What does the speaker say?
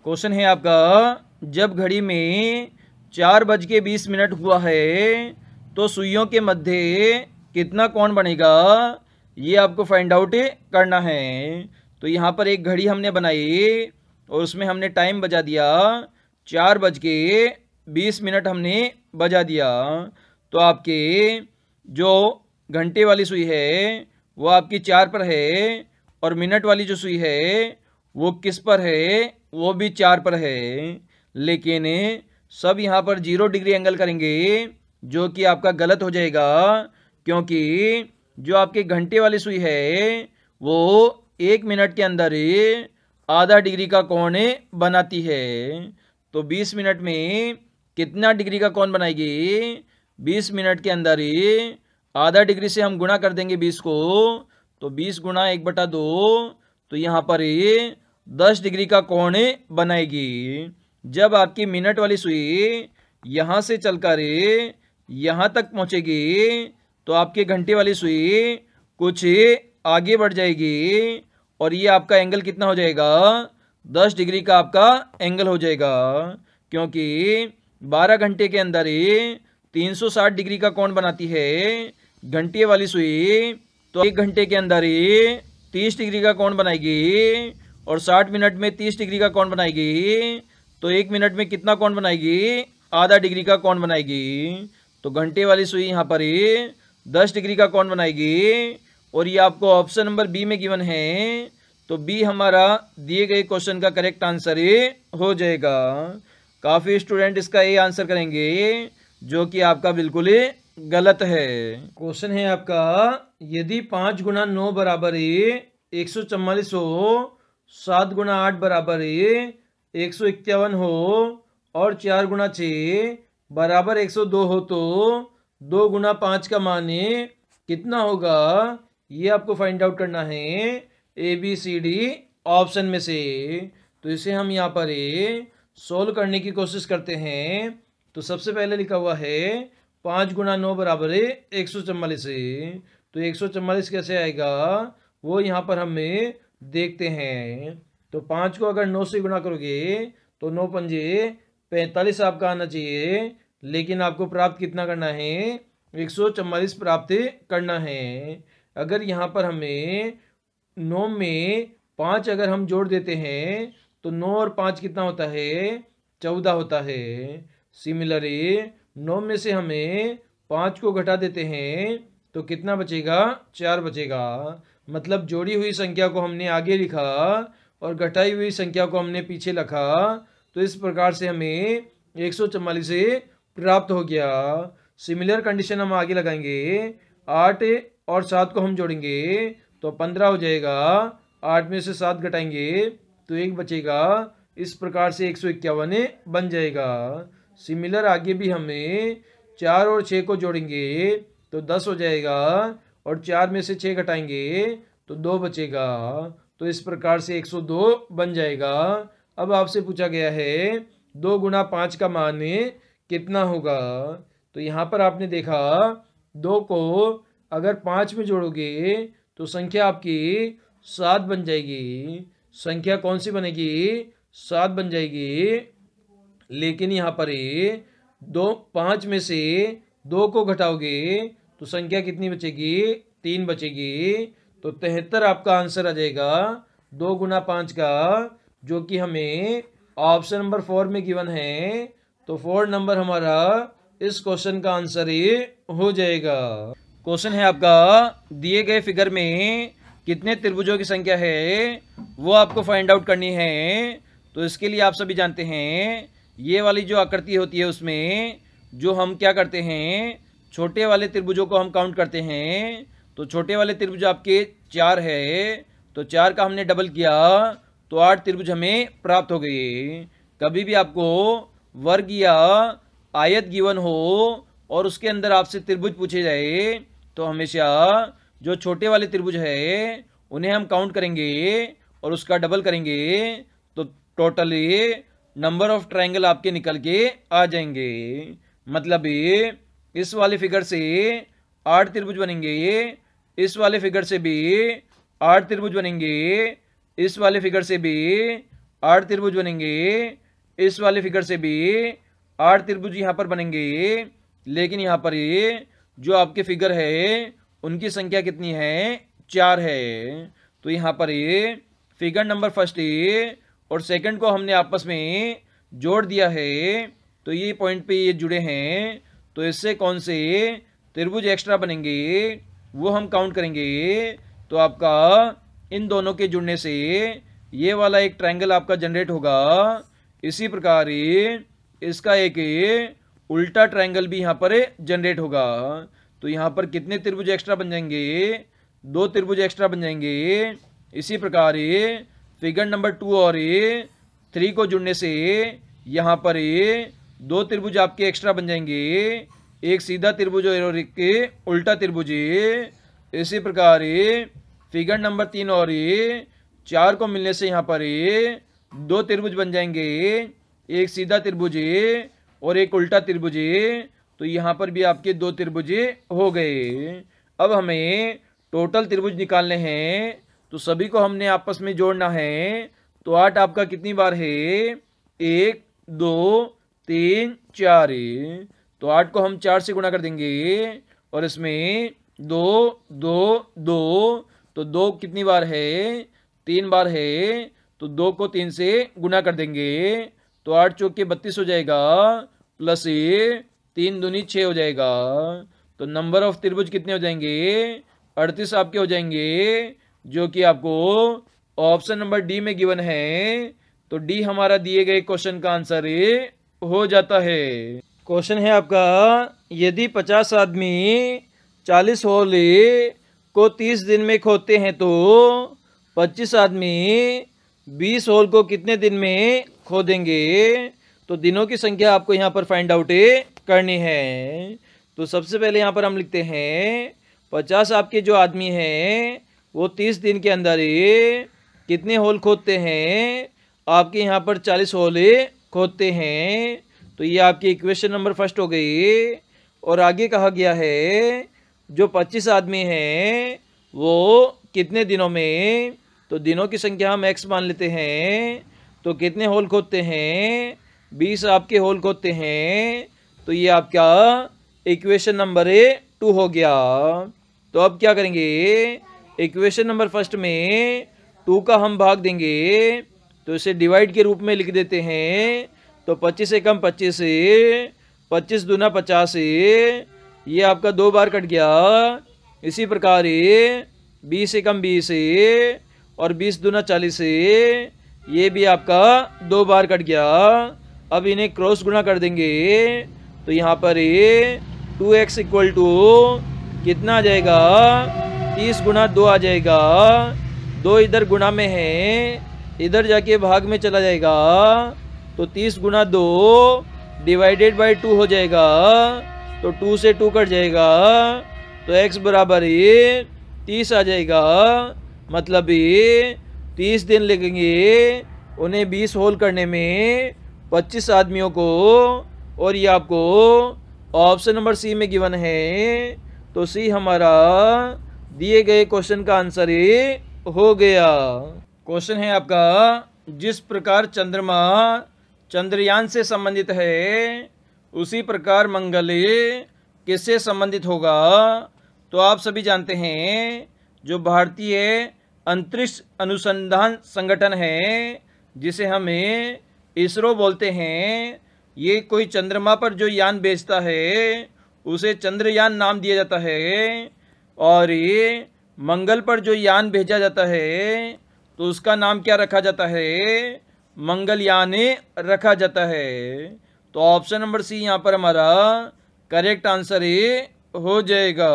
Question है आपका, जब घड़ी में 4:20 हुआ है तो सुइयों के मध्य कितना कोण बनेगा, ये आपको फाइंड आउट करना है। तो यहाँ पर एक घड़ी हमने बनाई और उसमें हमने टाइम बजा दिया 4:20 हमने बजा दिया। तो आपके जो घंटे वाली सुई है वो आपकी 4 पर है और मिनट वाली जो सुई है वो किस पर है, वो भी 4 पर है। लेकिन सब यहाँ पर 0 डिग्री एंगल करेंगे जो कि आपका गलत हो जाएगा, क्योंकि जो आपके घंटे वाली सुई है वो 1 मिनट के अंदर आधा डिग्री का कोण बनाती है। तो 20 मिनट में कितना डिग्री का कोण बनाएगी, 20 मिनट के अंदर आधा डिग्री से हम गुणा कर देंगे 20 को, तो 20 गुणा 1/2, तो यहाँ पर 10 डिग्री का कोण बनाएगी। जब आपकी मिनट वाली सुई यहाँ से चलकर यहाँ तक पहुँचेगी तो आपके घंटे वाली सुई कुछ आगे बढ़ जाएगी और ये आपका एंगल कितना हो जाएगा, 10 डिग्री का आपका एंगल हो जाएगा, क्योंकि 12 घंटे के अंदर 360 डिग्री का कोण बनाती है घंटे वाली सुई। तो 1 घंटे के अंदर 30 डिग्री का कोण बनाएगी और 60 मिनट में 30 डिग्री का कोण बनाएगी। तो 1 मिनट में कितना कोण बनाएगी, आधा डिग्री का कोण बनाएगी। तो घंटे वाली सुई यहाँ पर 10 डिग्री का कोण बनाएगी और ये आपको ऑप्शन नंबर बी में गिवन है। तो बी हमारा दिए गए क्वेश्चन का करेक्ट आंसर हो जाएगा। काफ़ी स्टूडेंट इसका ए आंसर करेंगे जो कि आपका बिल्कुल गलत है। क्वेश्चन है आपका, यदि 5 गुणा 9 बराबर 144 हो, 7 गुणा 8 बराबर 151 हो और 4 गुणा 6 बराबर 102 हो तो 2 गुणा 5 का मान कितना होगा, ये आपको फाइंड आउट करना है A B C D option में से। तो इसे हम यहाँ पर सोल्व करने की कोशिश करते हैं। तो सबसे पहले लिखा हुआ है 5 गुणा 9 बराबर 144 तो 144 कैसे आएगा वो यहाँ पर हमें देखते हैं। तो 5 को अगर 9 से गुणा करोगे तो 9 पंजे 45 आपका आना चाहिए, लेकिन आपको प्राप्त कितना करना है, 144 प्राप्त करना है। अगर यहाँ पर हमें 9 में 5 अगर हम जोड़ देते हैं तो 9 और 5 कितना होता है, 14 होता है। सिमिलरली 9 में से हमें 5 को घटा देते हैं तो कितना बचेगा, 4 बचेगा। मतलब जोड़ी हुई संख्या को हमने आगे लिखा और घटाई हुई संख्या को हमने पीछे लिखा। तो इस प्रकार से हमें 144 प्राप्त हो गया। सिमिलर कंडीशन हम आगे लगाएंगे, 8 और 7 को हम जोड़ेंगे तो 15 हो जाएगा। 8 में से 7 घटाएंगे तो 1 बचेगा। इस प्रकार से 151 बन जाएगा। सिमिलर आगे भी हमें 4 और 6 को जोड़ेंगे तो 10 हो जाएगा और 4 में से 6 घटाएंगे तो 2 बचेगा। तो इस प्रकार से 102 बन जाएगा। अब आपसे पूछा गया है 2 गुणा 5 का मान कितना होगा। तो यहाँ पर आपने देखा 2 को अगर 5 में जोड़ोगे तो संख्या आपकी 7 बन जाएगी। संख्या कौन सी बनेगी, 7 बन जाएगी। लेकिन यहाँ पर 5 में से 2 को घटाओगे तो संख्या कितनी बचेगी, 3 बचेगी। तो 73 आपका आंसर आ जाएगा 2 गुणा 5 का, जो कि हमें ऑप्शन नंबर 4 में गिवन है। तो 4 नंबर हमारा इस क्वेश्चन का आंसर हो जाएगा। क्वेश्चन है आपका, दिए गए फिगर में कितने त्रिभुजों की संख्या है वो आपको फाइंड आउट करनी है। तो इसके लिए आप सभी जानते हैं ये वाली जो आकृति होती है उसमें जो हम क्या करते हैं, छोटे वाले त्रिभुजों को हम काउंट करते हैं। तो छोटे वाले त्रिभुज आपके 4 है तो 4 का हमने डबल किया तो 8 त्रिभुज हमें प्राप्त हो गए। कभी भी आपको वर्ग या आयत गिवन हो और उसके अंदर आपसे त्रिभुज पूछे जाए तो हमेशा जो छोटे वाले त्रिभुज है उन्हें हम काउंट करेंगे और उसका डबल करेंगे तो टोटली नंबर ऑफ ट्रायंगल आपके निकल के आ जाएंगे। मतलब इस वाले फिगर से 8 त्रिभुज बनेंगे, इस वाले फिगर से भी 8 त्रिभुज बनेंगे, इस वाले फिगर से भी 8 त्रिभुज बनेंगे, इस वाले फिगर से भी 8 त्रिभुज यहाँ पर बनेंगे, लेकिन यहाँ पर ये जो आपके फिगर है उनकी संख्या कितनी है, 4 है। तो यहाँ पर ये फिगर नंबर फर्स्ट ए और सेकंड को हमने आपस में जोड़ दिया है, तो ये पॉइंट पे ये जुड़े हैं, तो इससे कौन से त्रिभुज एक्स्ट्रा बनेंगे वो हम काउंट करेंगे। तो आपका इन दोनों के जुड़ने से ये वाला एक ट्रायंगल आपका जनरेट होगा। इसी प्रकार इसका एक उल्टा ट्रायंगल भी यहाँ पर जनरेट होगा। तो यहाँ पर कितने त्रिभुज एक्स्ट्रा बन जाएंगे, 2 त्रिभुज एक्स्ट्रा बन जाएंगे। इसी प्रकार फिगर नंबर 2 और 3 को जुड़ने से यहाँ पर 2 त्रिभुज आपके एक्स्ट्रा बन जाएंगे, एक सीधा त्रिभुज और एक उल्टा त्रिभुज। इसी प्रकार फिगर नंबर 3 और 4 को मिलने से यहाँ पर 2 त्रिभुज बन जाएंगे, एक सीधा त्रिभुज और एक उल्टा त्रिभुज। तो यहाँ पर भी आपके 2 त्रिभुज हो गए। अब हमें टोटल त्रिभुज निकालने हैं, तो सभी को हमने आपस में जोड़ना है। तो 8 आपका कितनी बार है, 1 2 3 4। तो 8 को हम 4 से गुणा कर देंगे और इसमें 2 2 2, तो 2 कितनी बार है, 3 बार है। तो 2 को 3 से गुणा कर देंगे, तो 8 चौक के 32 हो जाएगा, प्लस 3 दूनी 6 हो जाएगा। तो नंबर ऑफ त्रिभुज कितने हो जाएंगे, 38 आपके हो जाएंगे, जो कि आपको ऑप्शन नंबर डी में गिवन है। तो डी हमारा दिए गए क्वेश्चन का आंसर हो जाता है। क्वेश्चन है आपका, यदि 50 आदमी 40 होल को 30 दिन में खोदते हैं तो 25 आदमी 20 होल को कितने दिन में खोदेंगे। तो दिनों की संख्या आपको यहाँ पर फाइंड आउट करनी है। तो सबसे पहले यहाँ पर हम लिखते हैं 50 आपके जो आदमी हैं वो 30 दिन के अंदर कितने होल खोदते हैं, आपके यहाँ पर 40 होल खोदते हैं। तो ये आपकी इक्वेशन नंबर फर्स्ट हो गई। और आगे कहा गया है जो 25 आदमी हैं वो कितने दिनों में, तो दिनों की संख्या हम x मान लेते हैं। तो कितने होल खोदते हैं, 20 आपके होल खोदते हैं। तो ये आपका इक्वेशन नंबर 2 हो गया। तो अब क्या करेंगे, इक्वेशन नंबर फर्स्ट में 2 का हम भाग देंगे, तो इसे डिवाइड के रूप में लिख देते हैं। तो 25 से कम 25 से 25 दूना 50 ये आपका 2 बार कट गया। इसी प्रकार 20 से कम 20 और 20 दूना 40 ये भी आपका 2 बार कट गया। अब इन्हें क्रॉस गुणा कर देंगे, तो यहाँ पर 2x इक्वल टू कितना आ जाएगा, 30 गुणा 2 आ जाएगा। 2 इधर गुणा में है, इधर जाके भाग में चला जाएगा। तो 30 गुणा 2 डिवाइडेड बाई 2 हो जाएगा। तो 2 से 2 कट जाएगा, तो x बराबर 30 आ जाएगा। मतलब 30 दिन लगेंगे उन्हें 20 होल करने में 25 आदमियों को। और ये आपको ऑप्शन नंबर सी में गिवन है। तो सी हमारा दिए गए क्वेश्चन का आंसर हो गया। क्वेश्चन है आपका, जिस प्रकार चंद्रमा चंद्रयान से संबंधित है उसी प्रकार मंगल किससे संबंधित होगा। तो आप सभी जानते हैं जो भारतीय अंतरिक्ष अनुसंधान संगठन है जिसे हमें इसरो बोलते हैं, ये कोई चंद्रमा पर जो यान भेजता है उसे चंद्रयान नाम दिया जाता है। और ये मंगल पर जो यान भेजा जाता है तो उसका नाम क्या रखा जाता है, मंगलयान रखा जाता है। तो ऑप्शन नंबर सी यहाँ पर हमारा करेक्ट आंसर हो जाएगा।